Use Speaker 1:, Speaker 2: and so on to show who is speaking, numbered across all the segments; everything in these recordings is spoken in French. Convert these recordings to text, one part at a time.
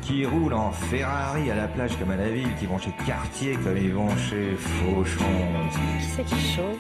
Speaker 1: qui roulent en Ferrari à la plage comme à la ville, qui vont chez Cartier comme ils vont chez Fauchon.
Speaker 2: Qui c'est qui chante?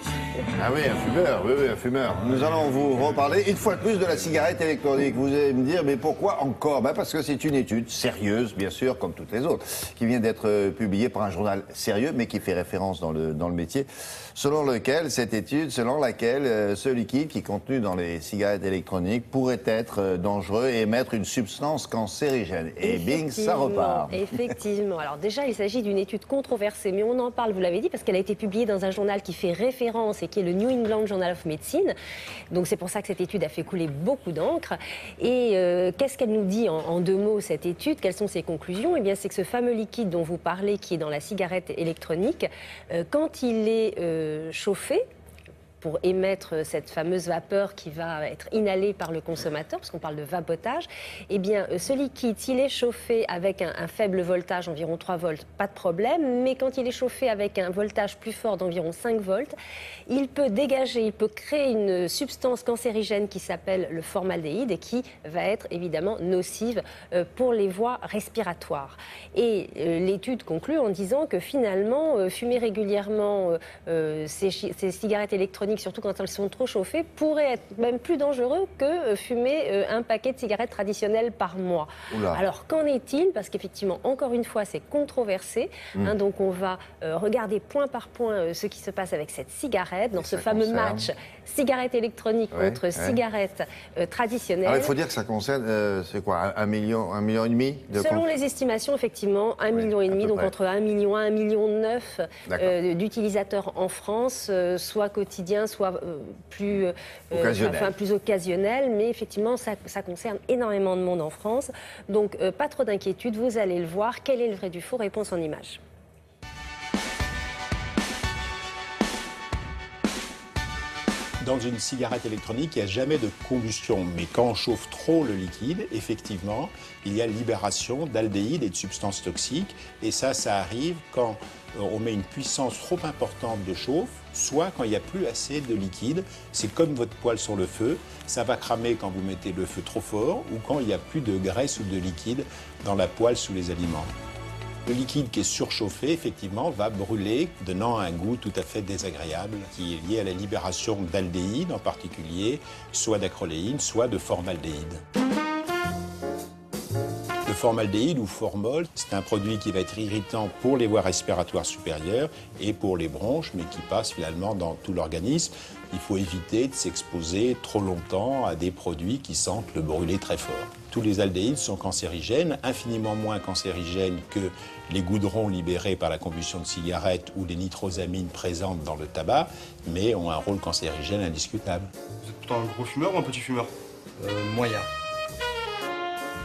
Speaker 3: Ah oui, un fumeur, oui, un fumeur. Nous allons vous reparler une fois de plus de la cigarette électronique. Vous allez me dire, mais pourquoi encore? Parce que c'est une étude sérieuse, bien sûr, comme toutes les autres, qui vient d'être publiée par un journal sérieux, mais qui fait référence dans le métier, selon laquelle ce liquide qui est contenu dans les cigarettes électroniques pourrait être dangereux et émettre une substance cancérigène. Et bing, ça repart.
Speaker 2: Effectivement. Alors déjà, il s'agit d'une étude controversée, mais on en parle, vous l'avez dit, parce qu'elle a été publiée dans un journal qui fait référence et qui est le New England Journal of Medicine. Donc c'est pour ça que cette étude a fait couler beaucoup d'encre. Et qu'est-ce qu'elle nous dit en deux mots, cette étude? Quelles sont ses conclusions? Eh bien, c'est que ce fameux liquide dont vous parlez, qui est dans la cigarette électronique, quand il est chauffé, pour émettre cette fameuse vapeur qui va être inhalée par le consommateur, parce qu'on parle de vapotage, eh bien, ce liquide, s'il est chauffé avec un faible voltage, environ 3 volts, pas de problème, mais quand il est chauffé avec un voltage plus fort d'environ 5 volts, il peut dégager, il peut créer une substance cancérigène qui s'appelle le formaldéhyde et qui va être évidemment nocive pour les voies respiratoires. Et l'étude conclut en disant que finalement, fumer régulièrement ces cigarettes électroniques, surtout quand elles sont trop chauffées, pourrait être même plus dangereux que fumer un paquet de cigarettes traditionnelles par mois.
Speaker 3: Oula.
Speaker 2: Alors qu'en est-il? Parce qu'effectivement, encore une fois, c'est controversé. Donc on va regarder point par point ce qui se passe avec cette cigarette, dans ce fameux match cigarette électronique contre cigarette traditionnelle.
Speaker 3: Alors, il faut dire que ça concerne, c'est quoi, 1,5 million
Speaker 2: Selon les estimations, effectivement, 1,5 million, donc entre 1 million et 1,9 million d'utilisateurs en France, soit quotidiens, soit plus occasionnels, mais effectivement, ça concerne énormément de monde en France. Donc, pas trop d'inquiétude, vous allez le voir. Quel est le vrai du faux? Réponse en images.
Speaker 4: Dans une cigarette électronique, il n'y a jamais de combustion. Mais quand on chauffe trop le liquide, effectivement, il y a libération d'aldéhyde et de substances toxiques. Et ça arrive quand on met une puissance trop importante de chauffe, soit quand il n'y a plus assez de liquide. C'est comme votre poêle sur le feu. Ça va cramer quand vous mettez le feu trop fort ou quand il n'y a plus de graisse ou de liquide dans la poêle sous les aliments. Le liquide qui est surchauffé, effectivement, va brûler, donnant un goût tout à fait désagréable qui est lié à la libération d'aldéhyde en particulier, soit d'acroléine, soit de formaldéhyde. Le formaldéhyde ou formol, c'est un produit qui va être irritant pour les voies respiratoires supérieures et pour les bronches, mais qui passe finalement dans tout l'organisme. Il faut éviter de s'exposer trop longtemps à des produits qui sentent le brûler très fort. Tous les aldéhydes sont cancérigènes, infiniment moins cancérigènes que les goudrons libérés par la combustion de cigarettes ou les nitrosamines présentes dans le tabac, mais ont un rôle cancérigène indiscutable.
Speaker 5: Vous êtes plutôt un gros fumeur ou un petit fumeur?
Speaker 6: Moyen.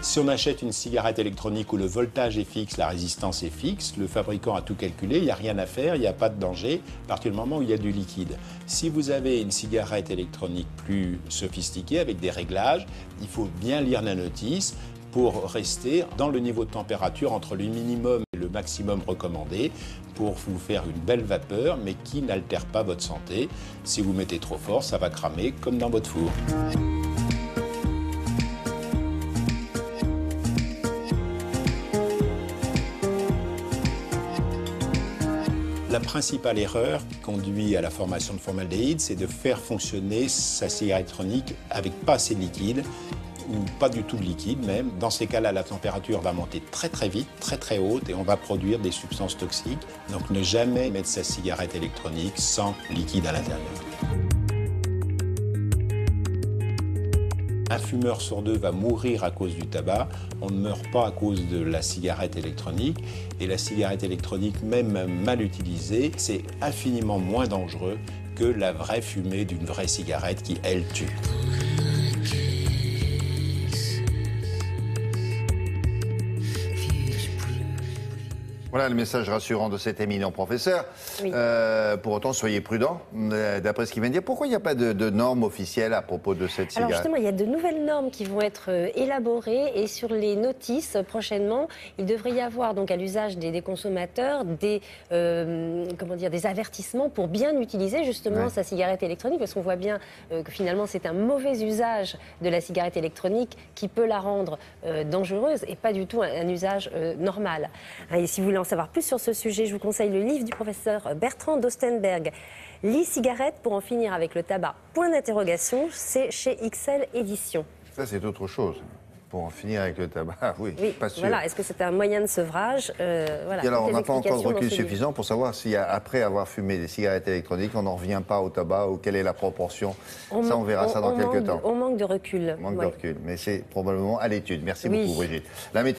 Speaker 4: Si on achète une cigarette électronique où le voltage est fixe, la résistance est fixe, le fabricant a tout calculé, il n'y a rien à faire, il n'y a pas de danger, à partir du moment où il y a du liquide. Si vous avez une cigarette électronique plus sophistiquée, avec des réglages, il faut bien lire la notice pour rester dans le niveau de température entre le minimum et le maximum recommandé pour vous faire une belle vapeur, mais qui n'altère pas votre santé. Si vous mettez trop fort, ça va cramer comme dans votre four. La principale erreur qui conduit à la formation de formaldéhyde, c'est de faire fonctionner sa cigarette électronique avec pas assez de liquide ou pas du tout de liquide même. Dans ces cas-là, la température va monter très très vite, très très haute et on va produire des substances toxiques. Donc ne jamais mettre sa cigarette électronique sans liquide à l'intérieur. Un fumeur sur 2 va mourir à cause du tabac. On ne meurt pas à cause de la cigarette électronique. Et la cigarette électronique, même mal utilisée, c'est infiniment moins dangereux que la vraie fumée d'une vraie cigarette qui, elle, tue.
Speaker 3: Voilà le message rassurant de cet éminent professeur.
Speaker 2: Oui.
Speaker 3: Pour autant, soyez prudents, d'après ce qu'il vient de dire. Pourquoi il n'y a pas de normes officielles à propos de cette cigarette?
Speaker 2: Alors justement, il y a de nouvelles normes qui vont être élaborées et sur les notices prochainement, il devrait y avoir donc à l'usage des consommateurs des avertissements pour bien utiliser justement sa cigarette électronique, parce qu'on voit bien que finalement c'est un mauvais usage de la cigarette électronique qui peut la rendre dangereuse et pas du tout un usage normal. Et si vous voulez en savoir plus sur ce sujet, je vous conseille le livre du professeur Bertrand d'Ostenberg, l'e-cigarette pour en finir avec le tabac. Point d'interrogation, c'est chez XL Éditions.
Speaker 3: Ça, c'est autre chose. Pour en finir avec le tabac, oui, pas sûr.
Speaker 2: Voilà. Est-ce que c'est un moyen de sevrage? Voilà.
Speaker 3: Et alors, on n'a pas encore de recul
Speaker 2: suffisant
Speaker 3: suffisant pour savoir si, après avoir fumé des cigarettes électroniques, on n'en revient pas au tabac ou quelle est la proportion. On verra ça dans quelques temps.
Speaker 2: On manque de recul.
Speaker 3: On manque de recul, mais c'est probablement à l'étude. Merci
Speaker 2: Oui.
Speaker 3: beaucoup, Brigitte.